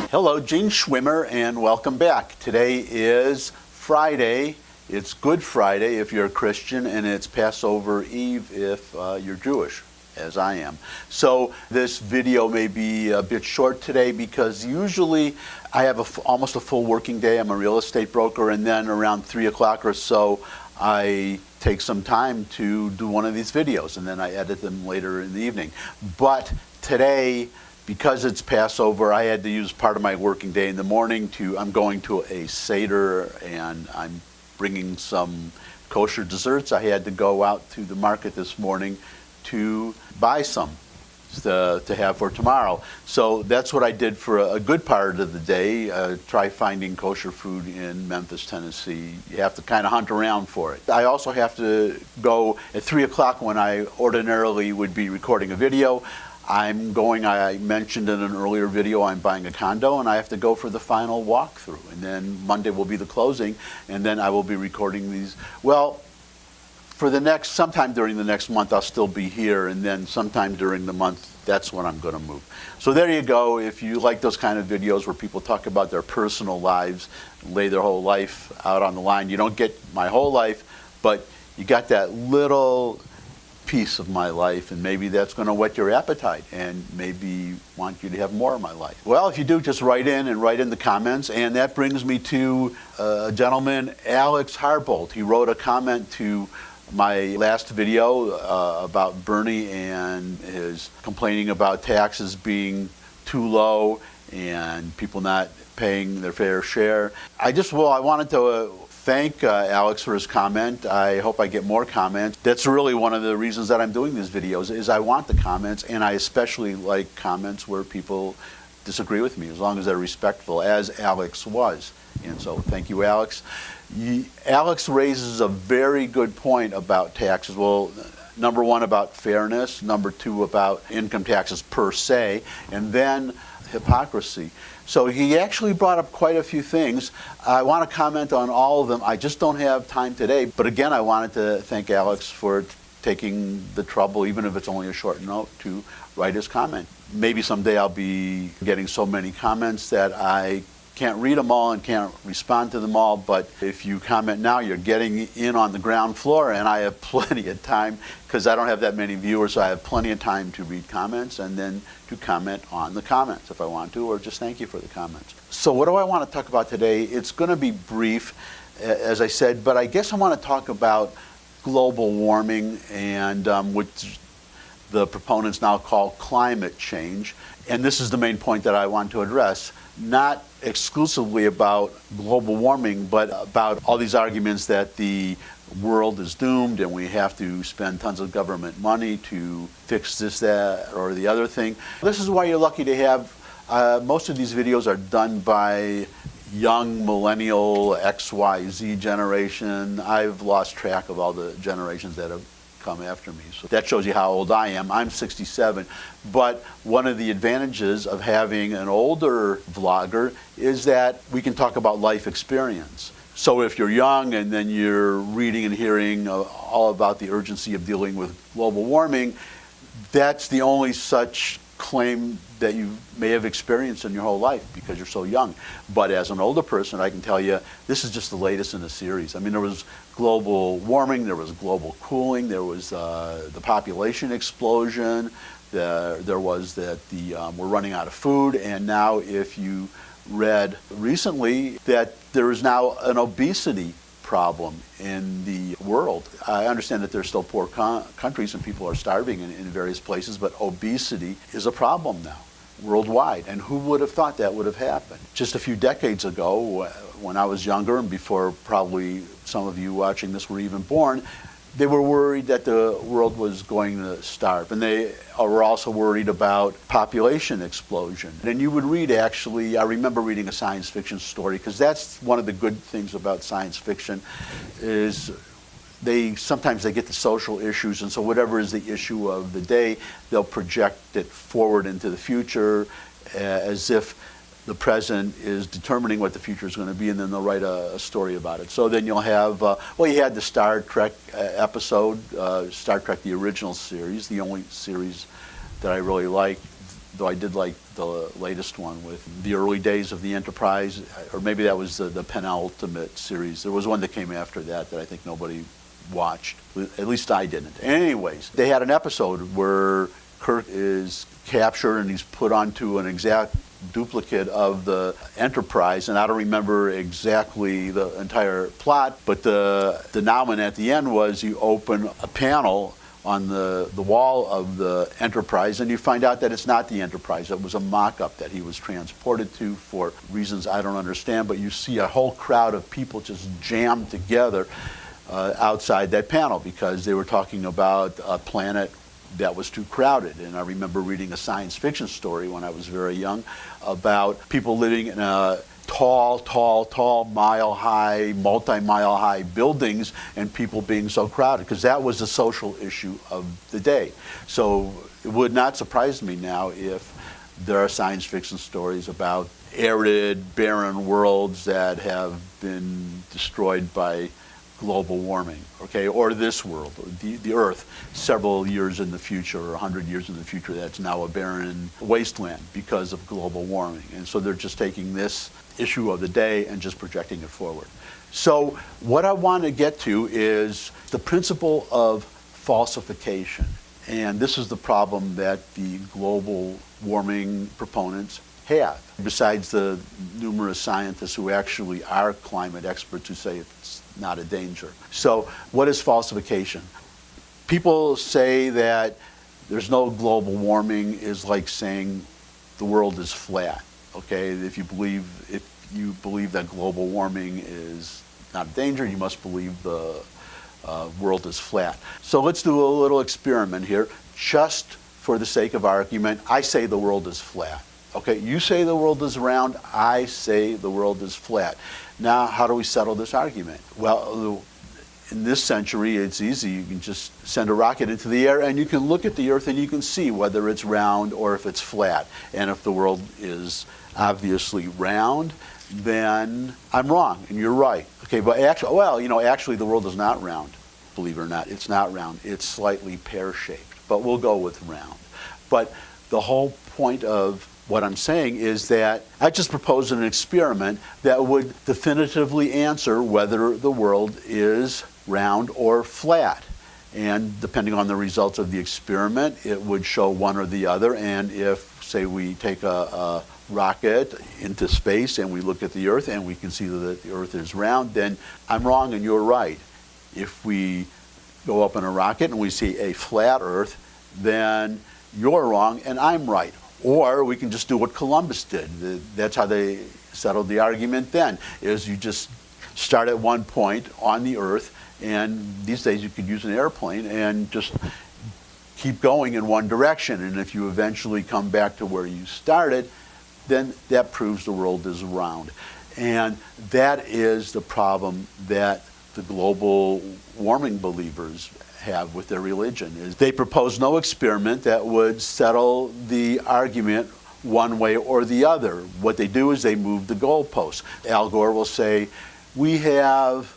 Hello, Gene Schwimmer, and welcome back. Today is Friday. It's Good Friday if you're a Christian, and it's Passover Eve if you're Jewish, as I am. So this video may be a bit short today because usually I have almost a full working day. I'm a real estate broker, and then around 3 o'clock or so, I take some time to do one of these videos, and then I edit them later in the evening. But today, because it's Passover, I had to use part of my working day in the morning I'm going to a Seder, and I'm bringing some kosher desserts. I had to go out to the market this morning to buy some to have for tomorrow. So that's what I did for a good part of the day. Try finding kosher food in Memphis, Tennessee. You have to kind of hunt around for it. I also have to go at 3 o'clock when I ordinarily would be recording a video. I mentioned in an earlier video, I'm buying a condo, and I have to go for the final walkthrough. And then Monday will be the closing, and then I will be recording these. Well, sometime during the next month, I'll still be here, and then sometime during the month, that's when I'm going to move. So there you go. If you like those kind of videos where people talk about their personal lives, lay their whole life out on the line, you don't get my whole life, but you got that little piece of my life, and maybe that's going to whet your appetite and maybe want you to have more of my life. Well, if you do, just write in the comments, and that brings me to a gentleman, Alex Harbolt. He wrote a comment to my last video about Bernie and his complaining about taxes being too low and people not paying their fair share. I wanted to thank Alex for his comment. I hope I get more comments. That's really one of the reasons that I'm doing these videos, is I want the comments, and I especially like comments where people disagree with me, as long as they're respectful, as Alex was. And so thank you, Alex. Alex raises a very good point about taxes. Well, number one, about fairness. Number two, about income taxes per se. And then hypocrisy. So he actually brought up quite a few things. I want to comment on all of them. I just don't have time today. But again, I wanted to thank Alex for taking the trouble, even if it's only a short note, to write his comment. Maybe someday I'll be getting so many comments that I can't read them all and can't respond to them all, but if you comment now, you're getting in on the ground floor, and I have plenty of time because I don't have that many viewers, so I have plenty of time to read comments and then to comment on the comments if I want to, or just thank you for the comments. So what do I want to talk about today? It's going to be brief, as I said, but I guess I want to talk about global warming, and which the proponents now call climate change. And this is the main point that I want to address. Not exclusively about global warming, but about all these arguments that the world is doomed and we have to spend tons of government money to fix this, that, or the other thing. This is why you're lucky to have, most of these videos are done by young millennial XYZ generation. I've lost track of all the generations that have come after me. So that shows you how old I am. I'm 67. But one of the advantages of having an older vlogger is that we can talk about life experience. So if you're young and then you're reading and hearing all about the urgency of dealing with global warming, that's the only such claim that you may have experienced in your whole life because you're so young. But as an older person, I can tell you, this is just the latest in the series. I mean, there was global warming, there was global cooling, there was the population explosion, there was that we're running out of food, and now if you read recently that there is now an obesity problem in the world. I understand that there's still poor countries and people are starving in various places, but obesity is a problem now worldwide. And who would have thought that would have happened? Just a few decades ago, when I was younger, and before probably some of you watching this were even born, they were worried that the world was going to starve. And they were also worried about population explosion. And you would read, actually, I remember reading a science fiction story, because that's one of the good things about science fiction, is sometimes they get the social issues, and so whatever is the issue of the day, they'll project it forward into the future as if the present is determining what the future is going to be, and then they'll write a story about it. So then you'll have, well, you had the Star Trek episode, Star Trek the original series, the only series that I really liked though I did like the latest one with the early days of the Enterprise, or maybe that was the penultimate series. There was one that came after that I think nobody watched. At least I didn't. Anyways, they had an episode where Kirk is captured and he's put onto an exact duplicate of the Enterprise, and I don't remember exactly the entire plot, but the denouement at the end was you open a panel on the wall of the Enterprise and you find out that it's not the Enterprise. It was a mock-up that he was transported to for reasons I don't understand, but you see a whole crowd of people just jammed together outside that panel because they were talking about a planet that was too crowded. And I remember reading a science fiction story when I was very young about people living in a tall, mile-high, multi-mile-high buildings and people being so crowded, because that was the social issue of the day. So it would not surprise me now if there are science fiction stories about arid, barren worlds that have been destroyed by global warming, okay, or this world, or the Earth, several years in the future, or 100 years in the future, that's now a barren wasteland because of global warming. And so they're just taking this issue of the day and just projecting it forward. So what I want to get to is the principle of falsification. And this is the problem that the global warming proponents have, besides the numerous scientists who actually are climate experts who say it's not a danger. So what is falsification? People say that there's no global warming is like saying the world is flat. Okay, if you believe that global warming is not a danger, you must believe the world is flat. So let's do a little experiment here. Just for the sake of argument, I say the world is flat. Okay, you say the world is round, I say the world is flat. Now, how do we settle this argument? Well, in this century, it's easy. You can just send a rocket into the air and you can look at the Earth and you can see whether it's round or if it's flat. And if the world is obviously round, then I'm wrong and you're right. Okay, but actually the world is not round. Believe it or not, it's not round. It's slightly pear-shaped, but we'll go with round. But the whole point of what I'm saying is that I just proposed an experiment that would definitively answer whether the world is round or flat. And depending on the results of the experiment, it would show one or the other. And if, say, we take a rocket into space and we look at the Earth and we can see that the Earth is round, then I'm wrong and you're right. If we go up in a rocket and we see a flat Earth, then you're wrong and I'm right. Or we can just do what Columbus did. That's how they settled the argument then, is you just start at one point on the Earth, and these days you could use an airplane and just keep going in one direction. And if you eventually come back to where you started, then that proves the world is round. And that is the problem that the global warming believers have with their religion, is they propose no experiment that would settle the argument one way or the other. What they do is they move the goalposts. Al Gore will say, we have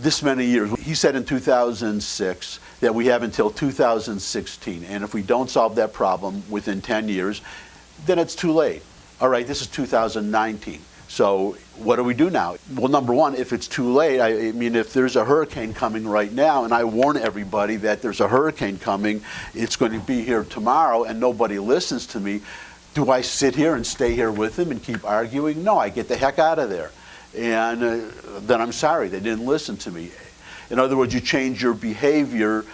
this many years. He said in 2006 that we have until 2016, and if we don't solve that problem within 10 years, then it's too late. All right, this is 2019. So what do we do now? Well, number one, if it's too late, I mean, if there's a hurricane coming right now, and I warn everybody that there's a hurricane coming, it's going to be here tomorrow, and nobody listens to me, do I sit here and stay here with them and keep arguing? No, I get the heck out of there. And then I'm sorry, they didn't listen to me. In other words, you change your behavior.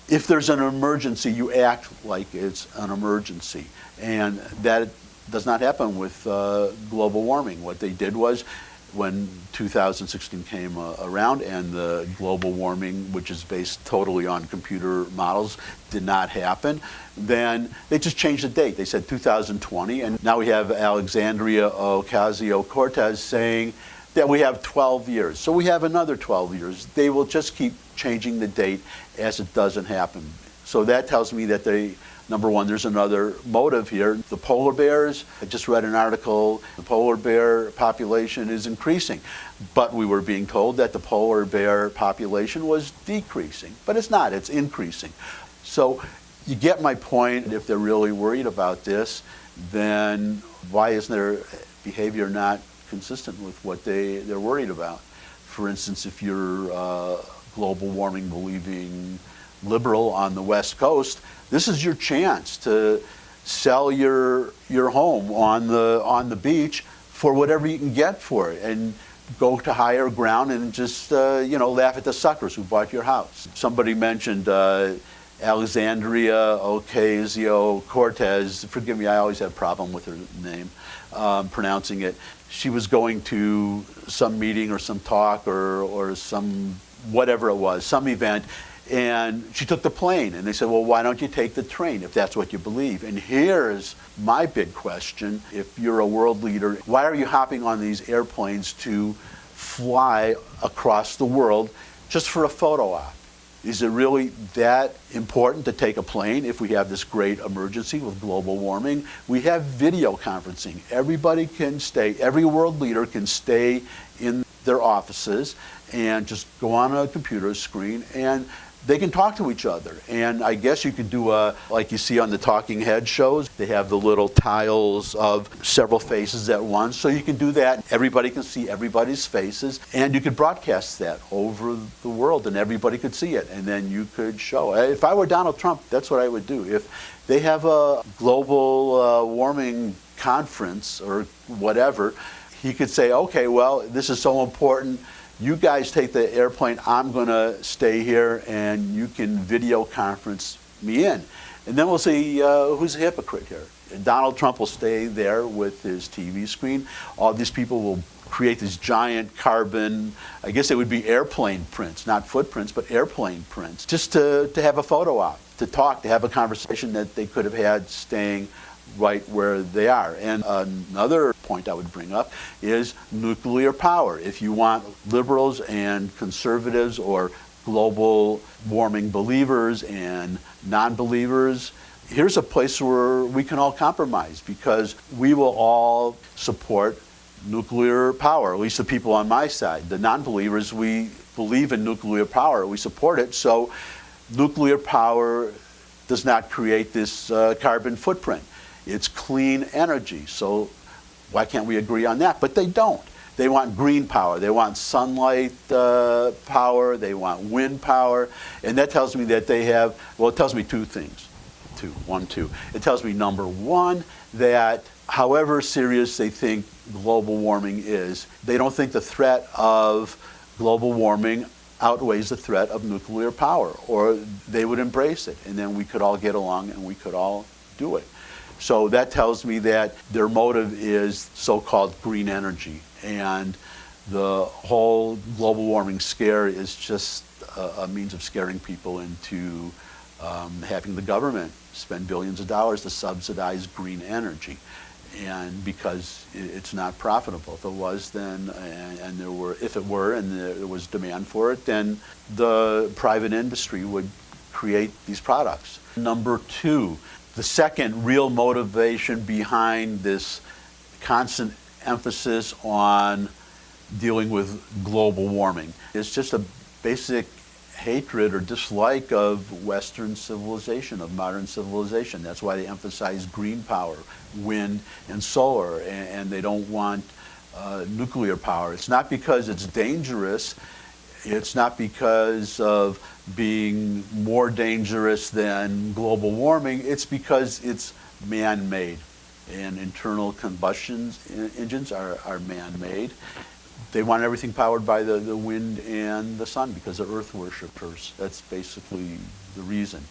If there's an emergency, you act like it's an emergency. And that does not happen with global warming. What they did was, when 2016 came around and the global warming, which is based totally on computer models, did not happen, then they just changed the date. They said 2020, and now we have Alexandria Ocasio-Cortez saying that we have 12 years. So we have another 12 years. They will just keep changing the date as it doesn't happen. So that tells me that they, number one, there's another motive here. The polar bears, I just read an article, the polar bear population is increasing. But we were being told that the polar bear population was decreasing. But it's not, it's increasing. So you get my point. If they're really worried about this, then why isn't their behavior not consistent with what they're worried about? For instance, if you're a global warming believing liberal on the West Coast, this is your chance to sell your home on the beach for whatever you can get for it, and go to higher ground and just laugh at the suckers who bought your house. Somebody mentioned Alexandria Ocasio-Cortez. Forgive me, I always have a problem with her name, pronouncing it. She was going to some meeting or some talk or some whatever it was, some event, and she took the plane. And they said, well, why don't you take the train if that's what you believe? And here's my big question. If you're a world leader, why are you hopping on these airplanes to fly across the world just for a photo op? Is it really that important to take a plane if we have this great emergency with global warming? We have video conferencing. Everybody can stay, every world leader can stay in their offices and just go on a computer screen, and they can talk to each other. And I guess you could do like you see on the talking head shows, they have the little tiles of several faces at once. So you can do that. Everybody can see everybody's faces, and you could broadcast that over the world, and everybody could see it. And then you could show. If I were Donald Trump, that's what I would do. If they have a global warming conference or whatever, he could say, okay, well, this is so important. You guys take the airplane, I'm going to stay here, and you can video conference me in. And then we'll see who's a hypocrite here. Donald Trump will stay there with his TV screen. All these people will create these giant carbon, I guess it would be airplane prints, not footprints, but airplane prints, just to have a photo op, to talk, to have a conversation that they could have had staying right where they are. And another point I would bring up is nuclear power. If you want liberals and conservatives or global warming believers and non-believers, here's a place where we can all compromise, because we will all support nuclear power, at least the people on my side. The non-believers, we believe in nuclear power, we support it, so nuclear power does not create this carbon footprint. It's clean energy, so why can't we agree on that? But they don't. They want green power, they want sunlight power, they want wind power, and that tells me that they have, well, it tells me two things. It tells me, number one, that however serious they think global warming is, they don't think the threat of global warming outweighs the threat of nuclear power, or they would embrace it, and then we could all get along and we could all do it. So that tells me that their motive is so-called green energy, and the whole global warming scare is just a means of scaring people into having the government spend billions of dollars to subsidize green energy. And because it's not profitable. If it was, then, and there were, if it were, and there was demand for it, then the private industry would create these products. Number two, the second real motivation behind this constant emphasis on dealing with global warming is just a basic hatred or dislike of Western civilization, of modern civilization. That's why they emphasize green power, wind and solar, and they don't want nuclear power. It's not because it's dangerous. It's not because of being more dangerous than global warming. It's because it's man-made, and internal combustion engines are man-made. They want everything powered by the wind and the sun because they're earth worshipers. That's basically the reason.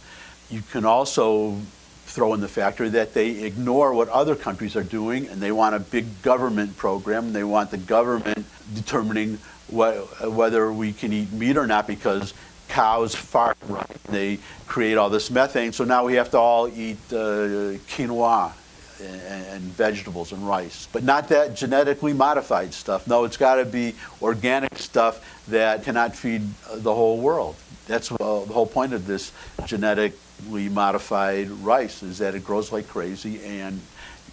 You can also throw in the factor that they ignore what other countries are doing, and they want a big government program. They want the government determining whether we can eat meat or not, because cows fart, right? They create all this methane, so now we have to all eat quinoa and vegetables and rice, but not that genetically modified stuff. No, it's got to be organic stuff that cannot feed the whole world. That's the whole point of this genetically modified rice, is that it grows like crazy and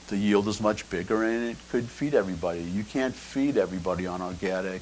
the yield is much bigger and it could feed everybody. You can't feed everybody on organic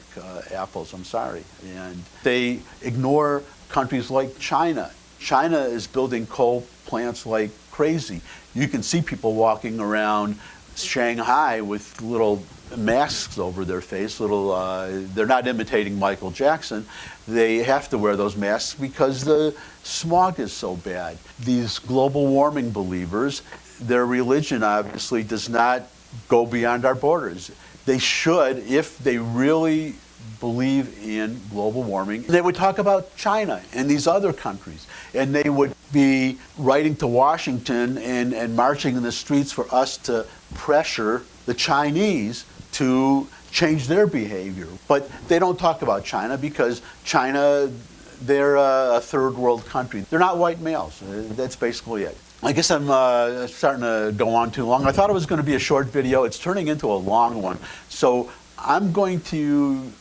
apples, I'm sorry. And they ignore countries like China. China is building coal plants like crazy. You can see people walking around Shanghai with little masks over their face. They're not imitating Michael Jackson. They have to wear those masks because the smog is so bad. These global warming believers, their religion obviously does not go beyond our borders. They should, if they really believe in global warming, they would talk about China and these other countries. And they would be writing to Washington and marching in the streets for us to pressure the Chinese to change their behavior. But they don't talk about China because China, they're a third world country. They're not white males. That's basically it. I guess I'm starting to go on too long. I thought it was going to be a short video. It's turning into a long one. So I'm going to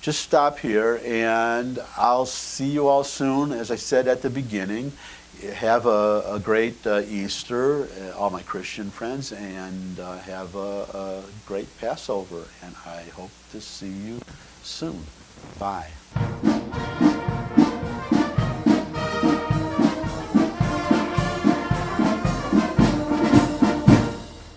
just stop here, and I'll see you all soon. As I said at the beginning, have a great Easter, all my Christian friends, and have a great Passover. And I hope to see you soon. Bye.